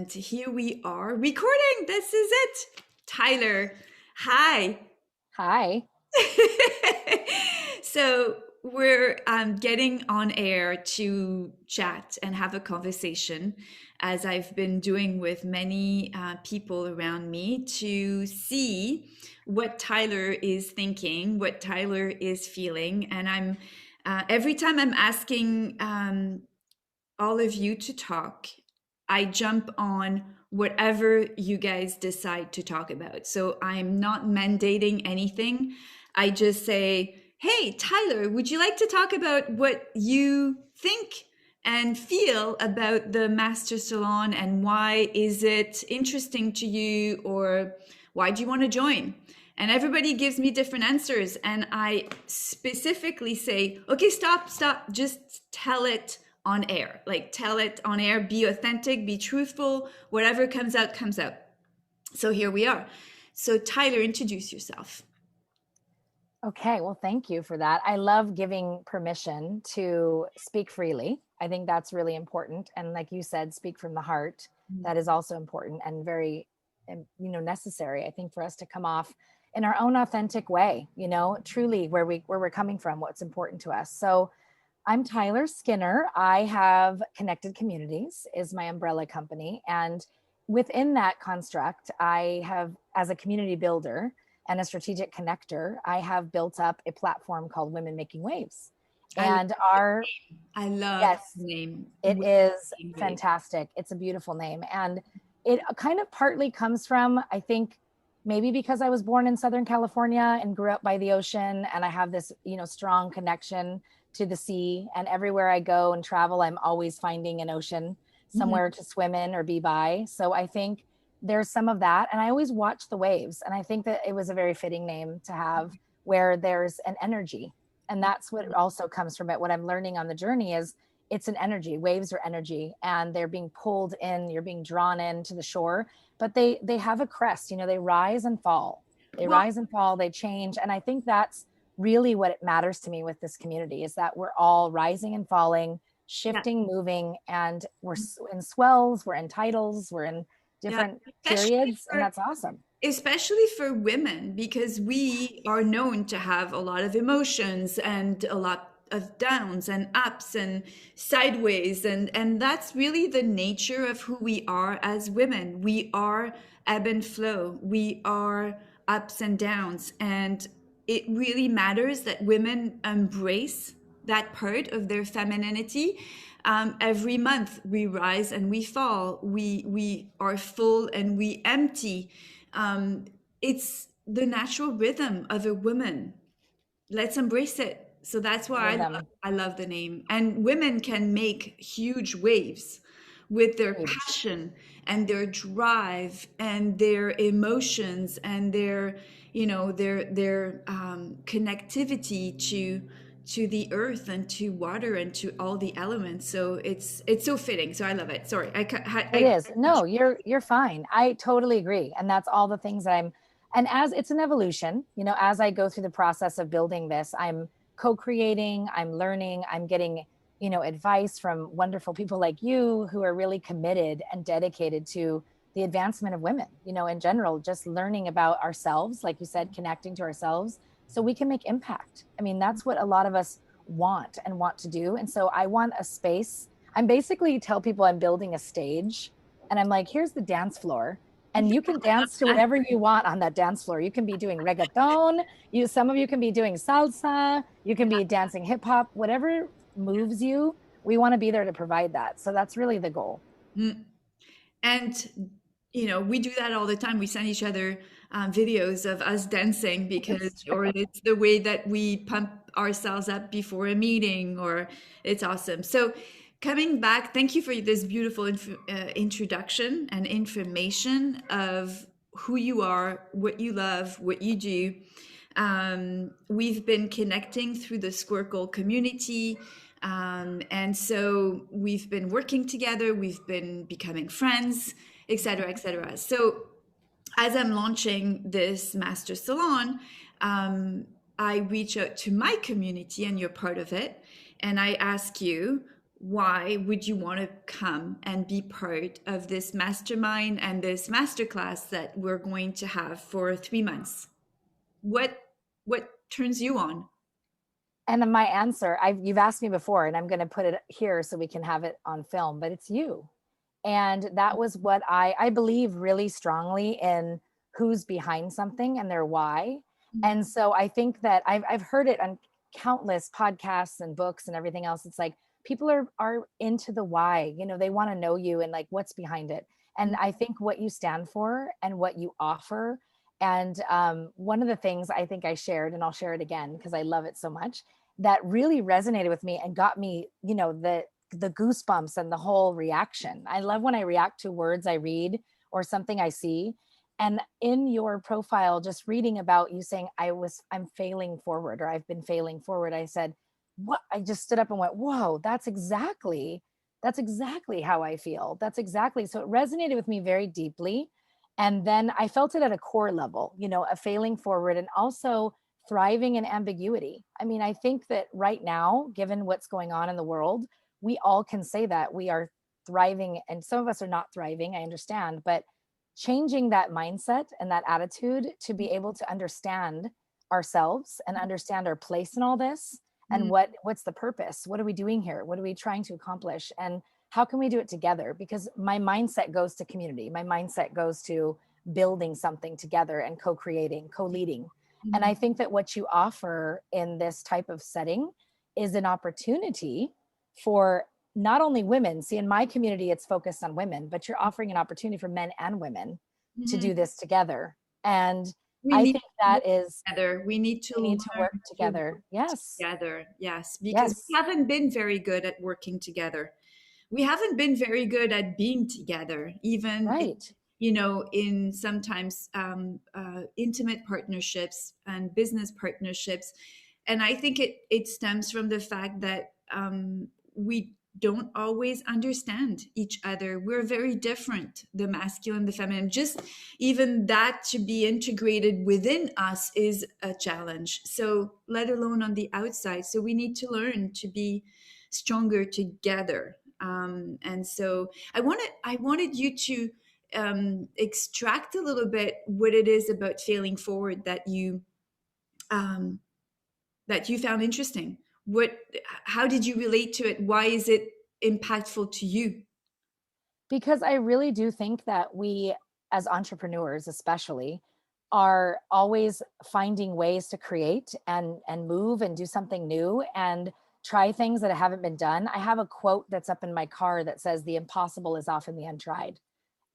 And here we are recording. This is it. Tyler, hi. Hi. So we're getting on air to chat and have a conversation, as I've been doing with many people around me, to see what Tyler is thinking, what Tyler is feeling. And I'm every time I'm asking all of you to talk, I jump on whatever you guys decide to talk about. So I'm not mandating anything. I just say, hey, Tyler, would you like to talk about what you think and feel about the Master Salon, and why is it interesting to you, or why do you want to join? And everybody gives me different answers. And I specifically say, okay, stop, just tell it on air. Like, tell it on air, be authentic, be truthful, whatever comes out, comes out. So here we are. So, Tyler, introduce yourself. Okay, well, thank you for that. I love giving permission to speak freely. I think that's really important. And like you said, speak from the heart. That is also important and very, necessary, I think, for us to come off in our own authentic way, truly where we're coming from, what's important to us. So I'm Tyler Skinner. I have Connected Communities is my umbrella company. And within that construct, I have, as a community builder and a strategic connector, I have built up a platform called Women Making Waves. I love, And our, I love yes, the name. it Women is Making Waves. fantastic. It's a beautiful name. And it kind of partly comes from, I think, maybe because I was born in Southern California and grew up by the ocean. And I have this, strong connection to the sea. And everywhere I go and travel, I'm always finding an ocean Mhm. somewhere to swim in or be by. So I think there's some of that. And I always watch the waves. And I think that it was a very fitting name to have, where there's an energy. And that's what also comes from it. What I'm learning on the journey is it's an energy. Waves are energy, and they're being pulled in, you're being drawn into the shore, but they have a crest, they rise and fall. They Well, rise and fall, they change. And I think that's really what it matters to me with this community, is that we're all rising and falling, yeah, shifting, moving, and we're in swells, we're in titles, we're in yeah. different Especially periods, and for that's awesome. especially for women, because we are known to have a lot of emotions and a lot of downs and ups and sideways, and that's really the nature of who we are as women. We are ebb and flow, we are ups and downs, and it really matters that women embrace that part of their femininity. Every month we rise and we fall, we are full and we empty. It's the natural rhythm of a woman. Let's embrace it. So that's why Rhythm. I love the name. And women can make huge waves with their Huge. passion and their drive and their emotions and their, connectivity to the earth and to water and to all the elements. So it's so fitting. So I love it. Sorry, It is. No, you're fine. I totally agree. And that's all the things that and as it's an evolution, as I go through the process of building this, I'm co-creating, I'm learning, I'm getting, advice from wonderful people like you who are really committed and dedicated to the advancement of women, in general, just learning about ourselves, like you said, connecting to ourselves so we can make impact. I mean, that's what a lot of us want to do. And so I want a space. I'm basically tell people I'm building a stage, and I'm like, here's the dance floor, and you can dance to whatever you want on that dance floor. You can be doing reggaeton, some of you can be doing salsa, you can be dancing hip hop, whatever moves you. We want to be there to provide that. So that's really the goal. Mm. And we do that all the time. We send each other videos of us dancing, because, It's or true. it's the way that we pump ourselves up before a meeting, or it's awesome. So coming back, thank you for this beautiful introduction and information of who you are, what you love, what you do. We've been connecting through the Squircle community. And so we've been working together, we've been becoming friends, etc., etc. So as I'm launching this Master Salon, I reach out to my community, and you're part of it, and I ask you, why would you want to come and be part of this mastermind and this masterclass that we're going to have for 3 months? What what turns you on? And my answer, you've asked me before, and I'm going to put it here so we can have it on film, but it's you. And that was what I believe really strongly in who's behind something and their why. And so I think that I've heard it on countless podcasts and books and everything else. It's like people are into the why, you know, they want to know you and like what's behind it. And I think what you stand for and what you offer. And one of the things I think I shared, and I'll share it again because I love it so much, that really resonated with me and got me, you know, the goosebumps and the whole reaction. I love when I react to words I read or something I see. And in your profile, just reading about you saying I'm failing forward, or I've been failing forward, I said, what? I just stood up and went, whoa, that's exactly how I feel. That's exactly. So it resonated with me very deeply. And then I felt it at a core level, you know, a failing forward and also thriving in ambiguity. I mean, I think that right now, given what's going on in the world, we all can say that we are thriving, and some of us are not thriving, I understand, but changing that mindset and that attitude to be able to understand ourselves and understand our place in all this, and Mm, what's the purpose, what are we doing here, what are we trying to accomplish, and how can we do it together? Because my mindset goes to community, my mindset goes to building something together and co-creating, co-leading. And I mhm, think that what you offer in this type of setting is an opportunity for not only women. See, in my community, it's focused on women, but you're offering an opportunity for men and women to mhm. do this together. And We I need think to work that is, together. We need to we need to work learn to work together. Yes. together. Yes, because we Yes. haven't been very good at working together. We haven't been very good at being together, even in, Right. in sometimes intimate partnerships and business partnerships. And I think it stems from the fact that we don't always understand each other. We're very different, the masculine, the feminine. Just even that to be integrated within us is a challenge. So, let alone on the outside. So, we need to learn to be stronger together. And so, I wanted you to extract a little bit what it is about failing forward um, that you found interesting. What, how did you relate to it? Why is it impactful to you? Because I really do think that we, as entrepreneurs especially, are always finding ways to create and move and do something new and try things that haven't been done. I have a quote that's up in my car that says the impossible is often the untried.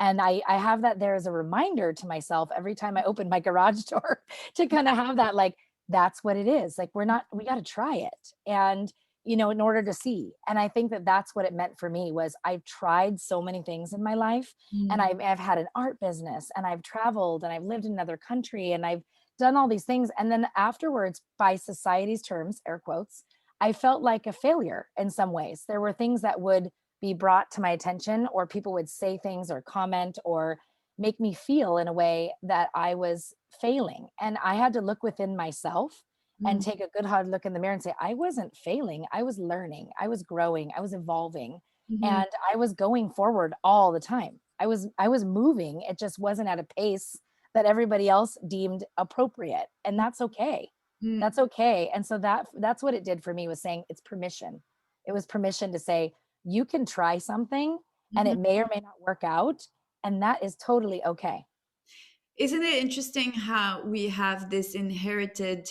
And I have that there as a reminder to myself every time I open my garage door to kind of have that, like, that's what it is. Like, we got to try it. And, you know, in order to see. And I think that that's what it meant for me was I've tried so many things in my life, and Mm, I've had an art business, and I've traveled, and I've lived in another country, and I've done all these things. And then afterwards, by society's terms, air quotes, I felt like a failure in some ways. There were things that would be brought to my attention, or people would say things or comment or make me feel in a way that I was failing. And I had to look within myself and mm, take a good hard look in the mirror and say, I wasn't failing. I was learning. I was growing. I was evolving. mhm, And I was going forward all the time. I was moving. It just wasn't at a pace that everybody else deemed appropriate. And that's okay. mm, That's okay. And so that's what it did for me, was saying it's permission. It was permission to say, you can try something and mhm. it may or may not work out. And that is totally okay. Isn't it interesting how we have this inherited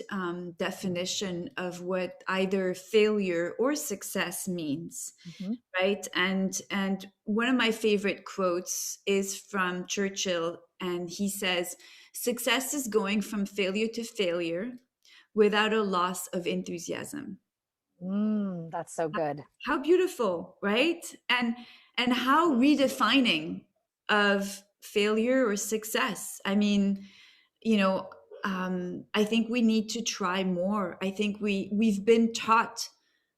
definition of what either failure or success means, Mhm. right? And one of my favorite quotes is from Churchill, and he says, "Success is going from failure to failure without a loss of enthusiasm." That's so good. How beautiful, right? And how redefining of failure or success. I mean, you know, I think we need to try more. I think we've been taught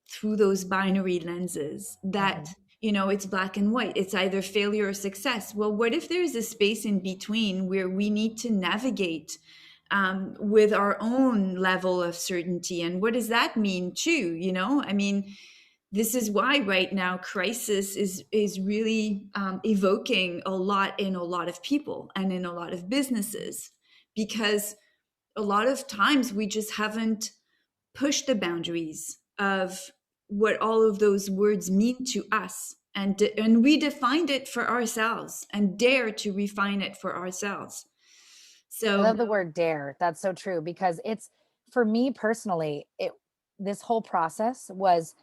through those binary lenses that, Mhm. it's black and white. It's either failure or success. Well, what if there's a space in between where we need to navigate with our own level of certainty? And what does that mean too? I mean, this is why right now crisis is really evoking a lot in a lot of people and in a lot of businesses, because a lot of times we just haven't pushed the boundaries of what all of those words mean to us, and redefined it for ourselves and dare to refine it for ourselves. I So love the word dare. That's so true because it's for me personally, it this whole process was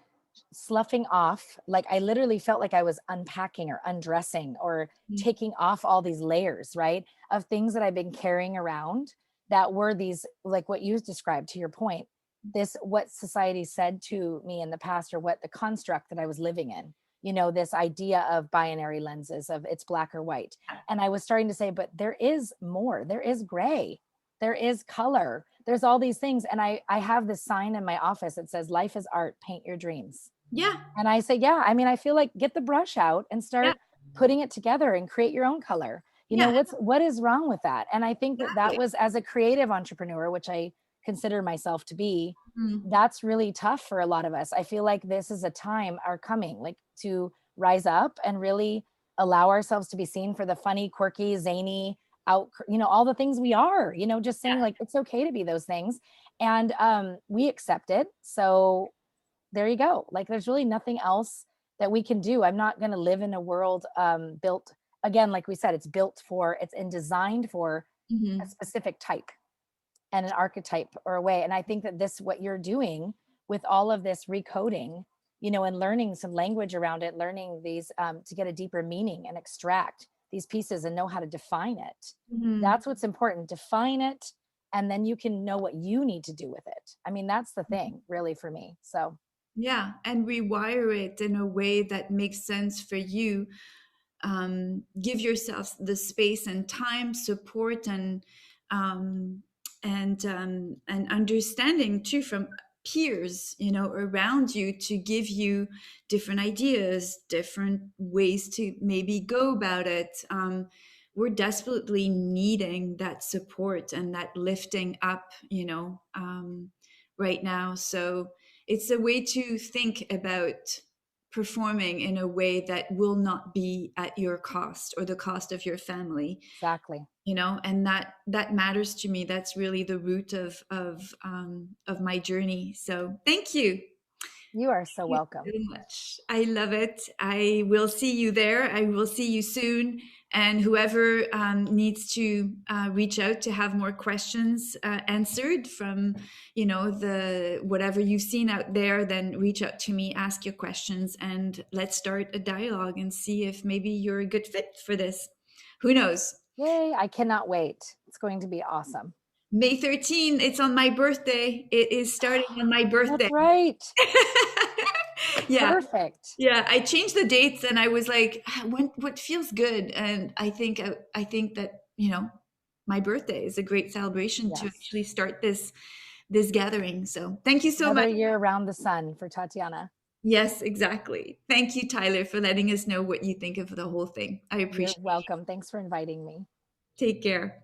sloughing off. Like I literally felt like I was unpacking or undressing or taking off all these layers, right? Of things that I've been carrying around that were these, like what you described to your point, this what society said to me in the past or what the construct that I was living in, this idea of binary lenses of it's black or white. And I was starting to say, but there is more, there is gray, there is color, there's all these things. And I have this sign in my office that says life is art, paint your dreams. yeah, And I say, yeah, I mean, I feel like get the brush out and yeah, start putting it together and create your own color. yeah, What is wrong with that? And I think that that exactly. was, as a creative entrepreneur, which I consider myself to be, Mm, that's really tough for a lot of us. I feel like this is a time are coming like to rise up and really allow ourselves to be seen for the funny, quirky, zany, out, all the things we are, just saying yeah. like it's okay to be those things. And we accept it. So there you go. Like there's really nothing else that we can do. I'm not going to live in a world built, again, like we said, it's and designed for a Mhm. specific type and an archetype or a way. And I think that this, what you're doing with all of this recoding, and learning some language around it, learning these to get a deeper meaning and extract these pieces and know how to define it. Mhm. That's what's important. Define it, and then you can know what you need to do with it. I mean, that's the thing, really, for me. So Yeah, and rewire it in a way that makes sense for you. Give yourself the space and time, support, um, and understanding too from peers, around you, to give you different ideas, different ways to maybe go about it. We're desperately needing that support and that lifting up, right now. So it's a way to think about performing in a way that will not be at your cost or the cost of your family, exactly. and that matters to me. That's really the root of my journey. So thank you. You are so Thank welcome. you so much. I love it. I will see you there. I will see you soon. And whoever needs to reach out to have more questions answered from, the whatever you've seen out there, then reach out to me, ask your questions, and let's start a dialogue and see if maybe you're a good fit for this. Who knows? Yay, I cannot wait. It's going to be awesome. May 13th, it's on my birthday. It is starting on my birthday. That's right. Yeah. Perfect. Yeah, I changed the dates and I was like, when what feels good? And I think that, my birthday is a great celebration to Yes. actually start this gathering. So, thank you so much. Another year around the sun for Tatiana. Yes, exactly. Thank you, Tyler, for letting us know what you think of the whole thing. I You're appreciate it. welcome. Thanks for inviting me. Take care.